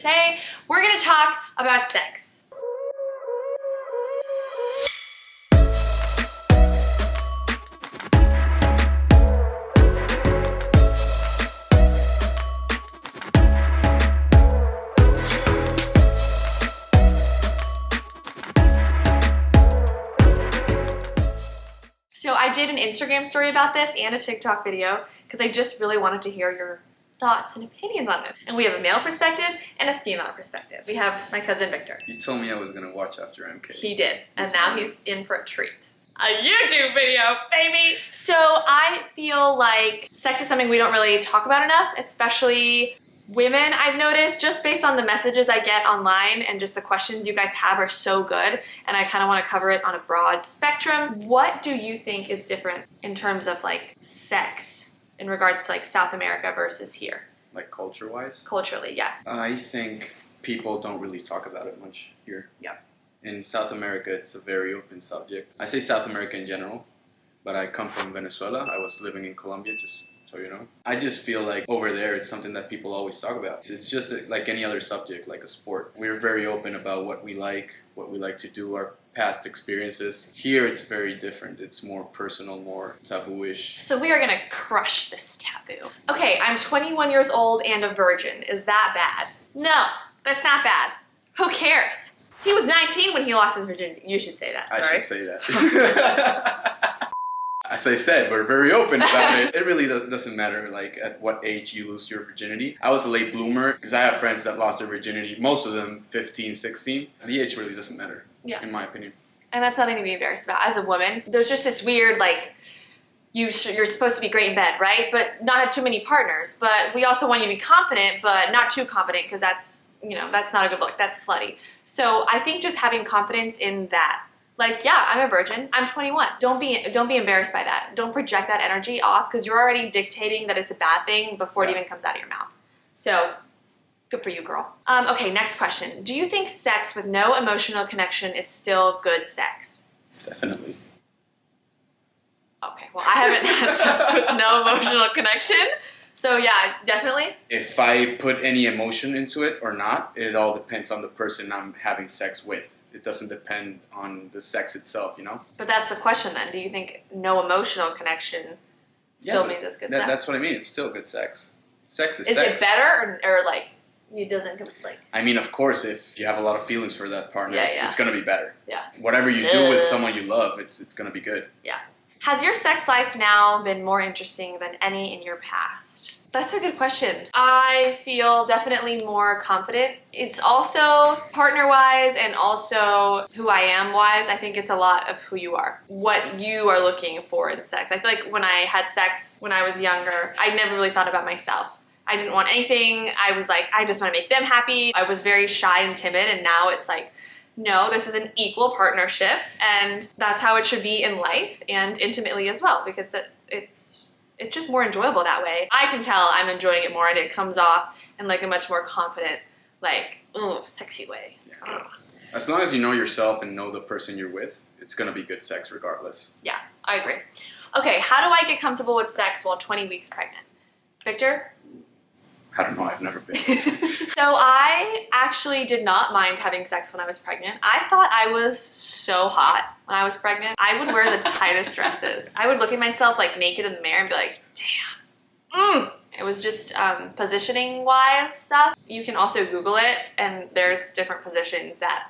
Today, we're gonna talk about sex. So I did an Instagram story about this and a TikTok video because I just really wanted to hear your thoughts and opinions on this. And we have a male perspective and a female perspective. We have my cousin Victor. You told me I was gonna watch after MK. He did, and now he's in for a treat. A YouTube video, baby! So I feel like sex is something we don't really talk about enough, especially women, I've noticed, just based on the messages I get online and just the questions you guys have are so good, and I kind of want to cover it on a broad spectrum. What do you think is different in terms of like sex in regards to like South America versus here? Like culture-wise? Culturally, yeah. I think people don't really talk about it much here. Yeah. In South America, it's a very open subject. I say South America in general, but I come from Venezuela. I was living in Colombia, just so you know. I just feel like over there, it's something that people always talk about. It's just like any other subject, like a sport. We're very open about what we like to do, our past experiences. Here, it's very different. It's more personal, more taboo-ish. So we are gonna crush this taboo. Okay, I'm 21 years old and a virgin. Is that bad? No, that's not bad. Who cares? He was 19 when he lost his virginity. You should say that, sorry. I should say that. As I said, we're very open about it. It really doesn't matter like at what age you lose your virginity. I was a late bloomer because I have friends that lost their virginity, most of them 15, 16. The age really doesn't matter, in my opinion. And that's nothing to be embarrassed about. As a woman, there's just this weird like, you're supposed to be great in bed, right? But not have too many partners. But we also want you to be confident, but not too confident because that's, you know, that's not a good look. That's slutty. So I think just having confidence in that. Like, yeah, I'm a virgin. I'm 21. Don't be embarrassed by that. Don't project that energy off because you're already dictating that it's a bad thing before it even comes out of your mouth. So, good for you, girl. Okay, next question. Do you think sex with no emotional connection is still good sex? Definitely. Okay, well, I haven't had sex with no emotional connection. So yeah, definitely. If I put any emotion into it or not, it all depends on the person I'm having sex with. It doesn't depend on the sex itself, you know? But that's the question then. Do you think no emotional connection still means it's good sex? That's what I mean. It's still good sex. Sex is sex. Is it better or like, it doesn't like... I mean, of course, if you have a lot of feelings for that partner, it's going to be better. Yeah. Whatever you do with someone you love, it's going to be good. Yeah. Has your sex life now been more interesting than any in your past? That's a good question. I feel definitely more confident. It's also partner-wise and also who I am-wise. I think it's a lot of who you are, what you are looking for in sex. I feel like when I had sex when I was younger, I never really thought about myself. I didn't want anything. I was like, I just want to make them happy. I was very shy and timid, and now it's like, no, this is an equal partnership, and that's how it should be in life and intimately as well, because it's just more enjoyable that way. I can tell I'm enjoying it more, and it comes off in like a much more confident, like, ooh, sexy way. Yeah. As long as you know yourself and know the person you're with, it's gonna be good sex regardless. Yeah, I agree. Okay, how do I get comfortable with sex while 20 weeks pregnant? Victor? I don't know, I've never been. So I actually did not mind having sex when I was pregnant. I thought I was so hot when I was pregnant. I would wear the tightest dresses. I would look at myself like naked in the mirror and be like, damn. It was just positioning wise stuff. You can also Google it, and there's different positions that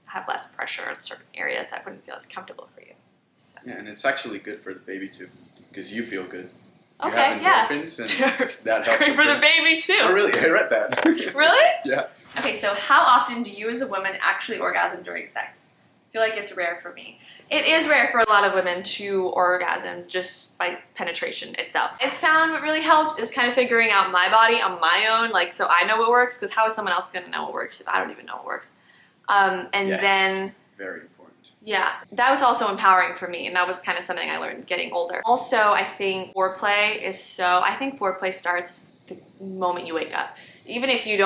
have less pressure in certain areas that wouldn't feel as comfortable for you. So. Yeah, and it's actually good for the baby too, because you feel good. Okay, yeah. And it's great for the baby too. Oh, really? I read that. Really? Yeah. Okay, so how often do you as a woman actually orgasm during sex? I feel like it's rare for me. It is rare for a lot of women to orgasm just by penetration itself. I found what really helps is kind of figuring out my body on my own, like so I know what works, because how is someone else going to know what works if I don't even know what works? Then... Very important. Yeah, that was also empowering for me, and that was kind of something I learned getting older. Also, I think foreplay starts the moment you wake up. Even if you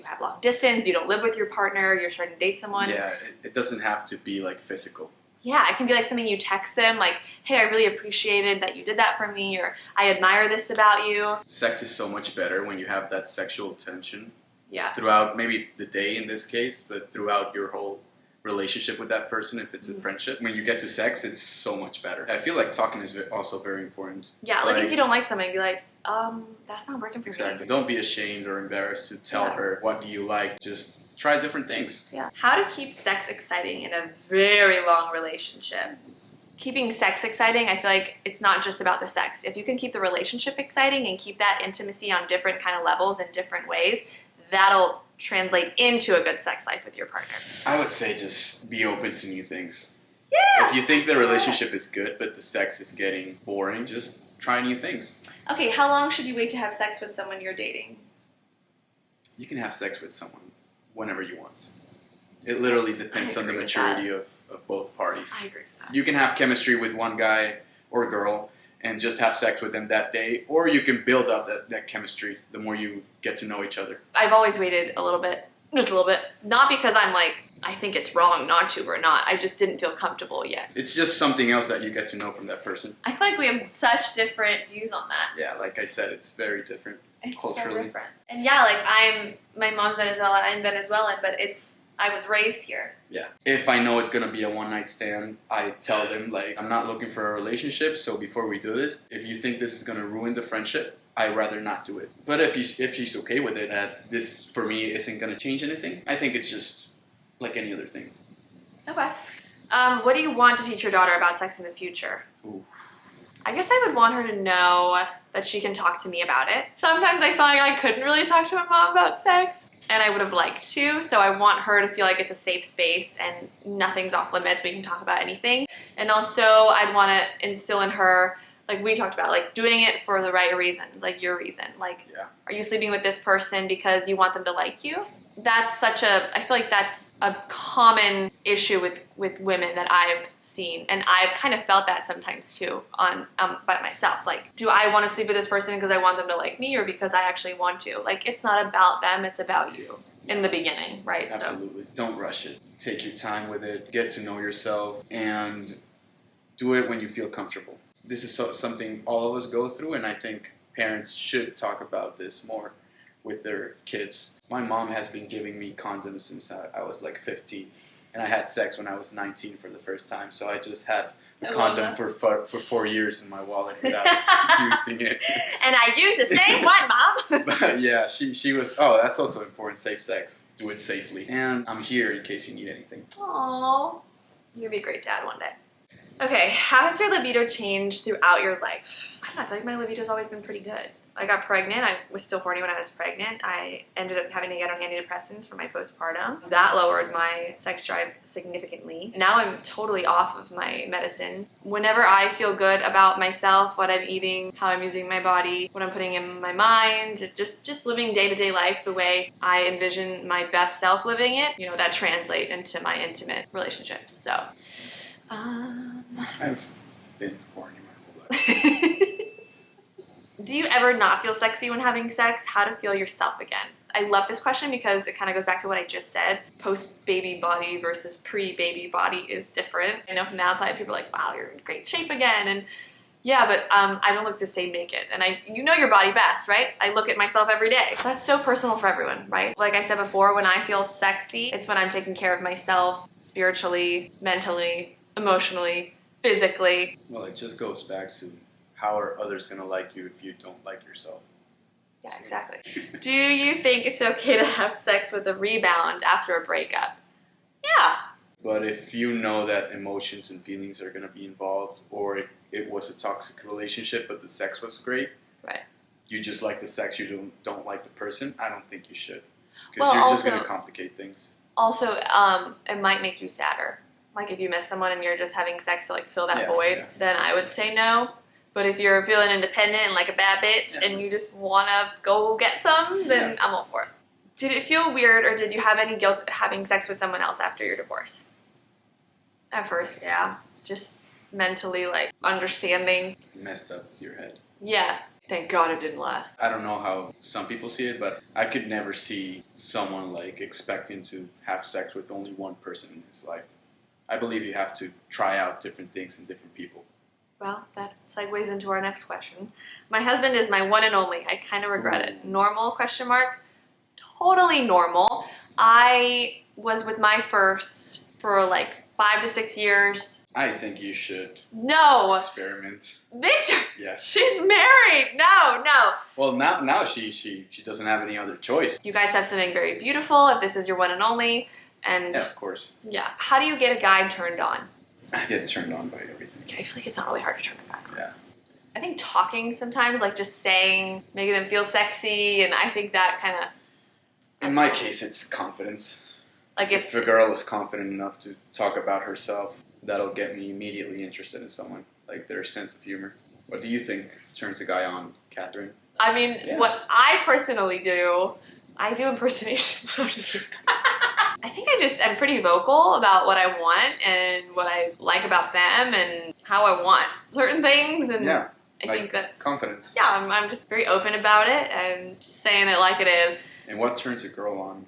have long distance, you don't live with your partner, you're starting to date someone. Yeah, it doesn't have to be like physical. Yeah, it can be like something you text them, like, hey, I really appreciated that you did that for me, or I admire this about you. Sex is so much better when you have that sexual tension Yeah. Throughout maybe the day in this case, but throughout your whole relationship with that person, if it's a friendship. When you get to sex, it's so much better. I feel like talking is also very important. Yeah, like if you don't like something, be like, that's not working for me. Don't be ashamed or embarrassed to tell her what do you like. Just try different things. Yeah. How to keep sex exciting in a very long relationship. Keeping sex exciting, I feel like it's not just about the sex. If you can keep the relationship exciting and keep that intimacy on different kind of levels in different ways, that'll translate into a good sex life with your partner. I would say just be open to new things. Yes! If you think the relationship is good, but the sex is getting boring, just try new things. Okay, how long should you wait to have sex with someone you're dating? You can have sex with someone whenever you want. It literally depends on the maturity of both parties. I agree with that. You can have chemistry with one guy or girl and just have sex with them that day, or you can build up that chemistry the more you get to know each other. I've always waited a little bit, just a little bit. Not because I'm like, I think it's wrong not to or not. I just didn't feel comfortable yet. It's just something else that you get to know from that person. I feel like we have such different views on that. Yeah, like I said, it's very different culturally. So different. And yeah, like my mom's Venezuelan, I'm Venezuelan, but I was raised here. Yeah. If I know it's gonna be a one-night stand, I tell them, like, I'm not looking for a relationship, so before we do this, if you think this is gonna ruin the friendship, I'd rather not do it. But if she's okay with it, that this, for me, isn't gonna change anything, I think it's just like any other thing. Okay. What do you want to teach your daughter about sex in the future? Ooh. I guess I would want her to know that she can talk to me about it. Sometimes I feel like I couldn't really talk to my mom about sex, and I would have liked to, so I want her to feel like it's a safe space and nothing's off limits, we can talk about anything. And also, I'd want to instill in her, like we talked about, like doing it for the right reasons, like your reason. Like, are you sleeping with this person because you want them to like you? That's I feel like that's a common issue with women that I've seen, and I've kind of felt that sometimes too by myself. Like, do I want to sleep with this person because I want them to like me or because I actually want to? Like, it's not about them, it's about you in the beginning, right? Absolutely. So. Don't rush it. Take your time with it, get to know yourself, and do it when you feel comfortable. This is something all of us go through, and I think parents should talk about this more with their kids. My mom has been giving me condoms since I was like 15, and I had sex when I was 19 for the first time, so I just had a condom for 4 years in my wallet without using it. And I used the same one, Mom! But yeah, she was, that's also important, safe sex. Do it safely. And I'm here in case you need anything. Aww. You'll be a great dad one day. Okay, how has your libido changed throughout your life? I don't know, I feel like my libido's always been pretty good. I got pregnant. I was still horny when I was pregnant. I ended up having to get on antidepressants for my postpartum. That lowered my sex drive significantly. Now I'm totally off of my medicine. Whenever I feel good about myself, what I'm eating, how I'm using my body, what I'm putting in my mind, just living day-to-day life the way I envision my best self living it, that translates into my intimate relationships. So, I've been horny my whole life. Do you ever not feel sexy when having sex? How to feel yourself again? I love this question because it kind of goes back to what I just said. Post-baby body versus pre-baby body is different. I know from the outside people are like, wow, you're in great shape again. And yeah, but I don't look the same naked. And you know your body best, right? I look at myself every day. That's so personal for everyone, right? Like I said before, when I feel sexy, it's when I'm taking care of myself spiritually, mentally, emotionally, physically. Well, it just goes back to how are others going to like you if you don't like yourself? Yeah, exactly. Do you think it's okay to have sex with a rebound after a breakup? Yeah. But if you know that emotions and feelings are going to be involved, or it was a toxic relationship but the sex was great, right? You just like the sex, you don't like the person, I don't think you should. Well, Because you're just going to complicate things. Also, it might make you sadder. Like if you miss someone and you're just having sex to like fill that void, then I would say no. But if you're feeling independent and like a bad bitch and you just want to go get some, then I'm all for it. Did it feel weird or did you have any guilt having sex with someone else after your divorce? At first, yeah. Just mentally, like, understanding. Messed up your head. Yeah. Thank God it didn't last. I don't know how some people see it, but I could never see someone like expecting to have sex with only one person in his life. I believe you have to try out different things and different people. Well, that segues into our next question. My husband is my one and only. I kind of regret it. Normal, question mark? totally normal. I was with my first for like 5 to 6 years. I think you should No. experiment. Victor! Yes. She's married! No, no. Well, now she doesn't have any other choice. You guys have something very beautiful if this is your one and only. And Yeah, of course. yeah. How do you get a guy turned on? I get turned on by everything. Okay, I feel like it's not really hard to turn a guy on. Yeah. I think talking sometimes, like just saying, making them feel sexy, and I think that kind of... In my case, it's confidence. Like If a girl is confident enough to talk about herself, that'll get me immediately interested in someone. Like their sense of humor. What do you think turns a guy on, Catherine? I mean, Yeah. what I personally do, I do impersonations. So I think I'm pretty vocal about what I want and what I like about them and how I want certain things. And Yeah. I Like think that's... confidence. Yeah, I'm just very open about it and just saying it like it is. And what turns a girl on?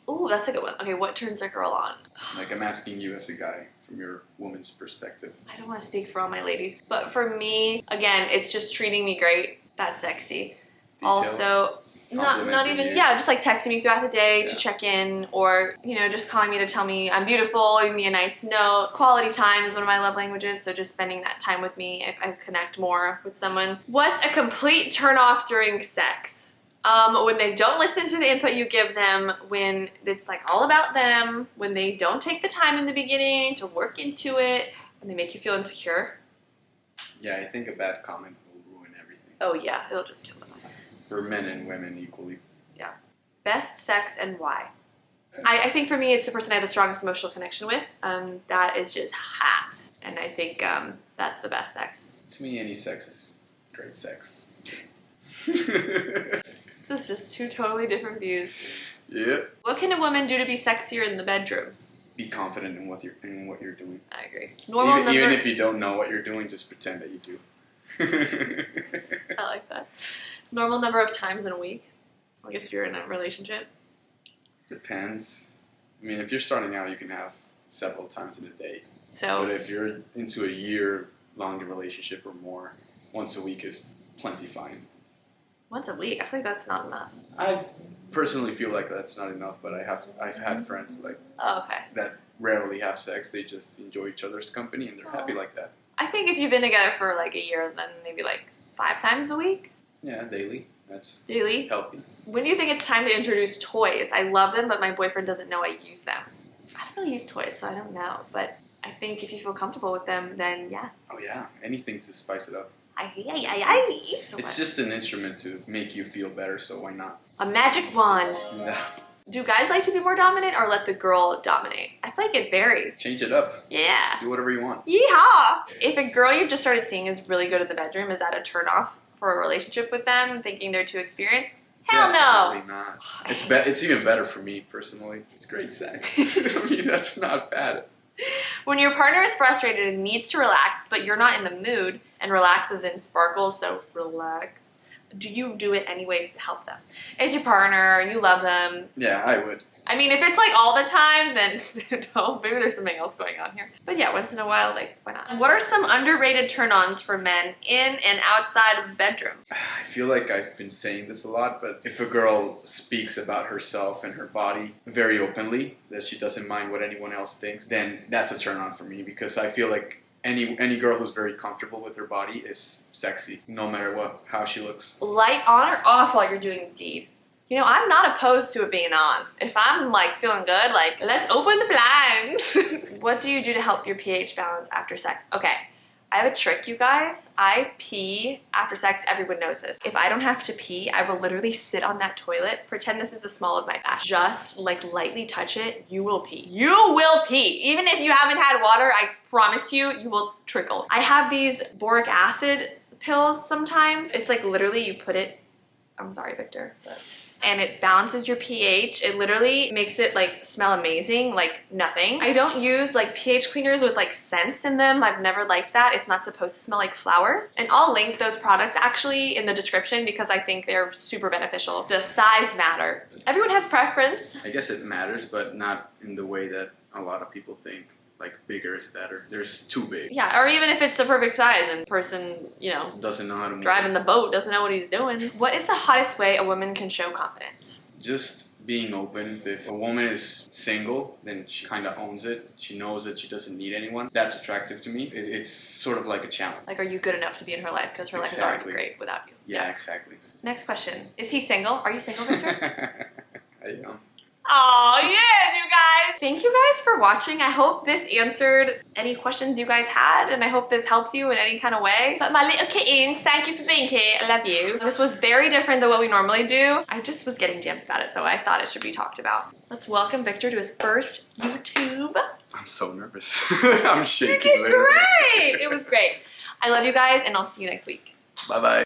Ooh, that's a good one. Okay, what turns a girl on? Like I'm asking you as a guy from your woman's perspective. I don't want to speak for all my ladies, but for me, again, it's just treating me great. That's sexy. Details, Also, not complimenting even, you. yeah, just like texting me throughout the day to Yeah. check in, or, you know, just calling me to tell me I'm beautiful, leaving me a nice note. Quality time is one of my love languages, so just spending that time with me if I connect more with someone. What's a complete turn off during sex? When they don't listen to the input you give them, when it's like all about them, when they don't take the time in the beginning to work into it, when they make you feel insecure. Yeah, I think a bad comment will ruin everything. Oh yeah, it'll just kill them. For men and women equally. Yeah. Best sex and why? I think for me, it's the person I have the strongest emotional connection with. That is just hot. And I think that's the best sex. To me, any sex is great sex. This is just two totally different views. Yeah. What can a woman do to be sexier in the bedroom? Be confident in what you're doing. I agree. Normal number... Even if you don't know what you're doing, just pretend that you do. I like that. Normal number of times in a week. I guess you're in a relationship. Depends. I mean, if you're starting out, you can have several times in a day. So... But if you're into a year-long relationship or more, once a week is plenty fine. Once a week? I feel like that's not enough. I personally feel like that's not enough, but I've had friends like Oh, okay. that rarely have sex. They just enjoy each other's company and they're happy like that. I think if you've been together for like a year, then maybe like 5 times a week? Yeah, daily. That's Daily? healthy. When do you think it's time to introduce toys? I love them, but my boyfriend doesn't know I use them. I don't really use toys, so I don't know. But I think if you feel comfortable with them, then yeah. Oh yeah, anything to spice it up. So It's just an instrument to make you feel better, so why not? a magic wand. Yeah. Do guys like to be more dominant or let the girl dominate? I feel like it varies. Change it up. Yeah. Do whatever you want. Yeehaw! If a girl you just started seeing is really good in the bedroom, is that a turn off for a relationship with them, thinking they're too experienced? Hell no! Definitely not. It's even better for me personally. It's great sex. I mean, that's not bad. When your partner is frustrated and needs to relax, but you're not in the mood, and relax is in sparkles, so relax, do you do it anyways to help them? It's your partner, you love them. Yeah, I would. I mean, if it's like all the time, then no, maybe there's something else going on here. But yeah, once in a while, like, why not? What are some underrated turn-ons for men in and outside of the bedroom? I feel like I've been saying this a lot, but if a girl speaks about herself and her body very openly, that she doesn't mind what anyone else thinks, then that's a turn on for me, because I feel like any girl who's very comfortable with her body is sexy, no matter how she looks. Light on or off while you're doing the deed? You know, I'm not opposed to it being on. If I'm like feeling good, like, let's open the blinds. What do you do to help your pH balance after sex? Okay, I have a trick, you guys. I pee after sex. Everyone knows this. If I don't have to pee, I will literally sit on that toilet, pretend this is the small of my back. Just like lightly touch it, you will pee. You will pee. Even if you haven't had water, I promise you, you will trickle. I have these boric acid pills sometimes. It's like literally you put it, I'm sorry, Victor, but... and it balances your pH. It literally makes it like smell amazing, like nothing. I don't use like pH cleaners with like scents in them. I've never liked that. It's not supposed to smell like flowers. And I'll link those products actually in the description because I think they're super beneficial. Does size matter? Everyone has preference. I guess it matters, but not in the way that a lot of people think. Like, bigger is better. There's too big. Yeah, or even if it's the perfect size and person, you know, Doesn't know how to move. driving the boat doesn't know what he's doing. What is the hottest way a woman can show confidence? Just being open. If a woman is single, then she kind of owns it. She knows that she doesn't need anyone. That's attractive to me. It's sort of like a challenge. Like, are you good enough to be in her life? Because her life is already great without you. Yeah, exactly. Next question. Is he single? Are you single, Victor? I am. Oh, yes, you guys! Thank you guys for watching. I hope this answered any questions you guys had, and I hope this helps you in any kind of way. But my little kittens, thank you for being here. I love you. This was very different than what we normally do. I just was getting jams about it, so I thought it should be talked about. Let's welcome Victor to his first YouTube. I'm so nervous. I'm shaking. You did great! It was great. I love you guys, and I'll see you next week. Bye-bye.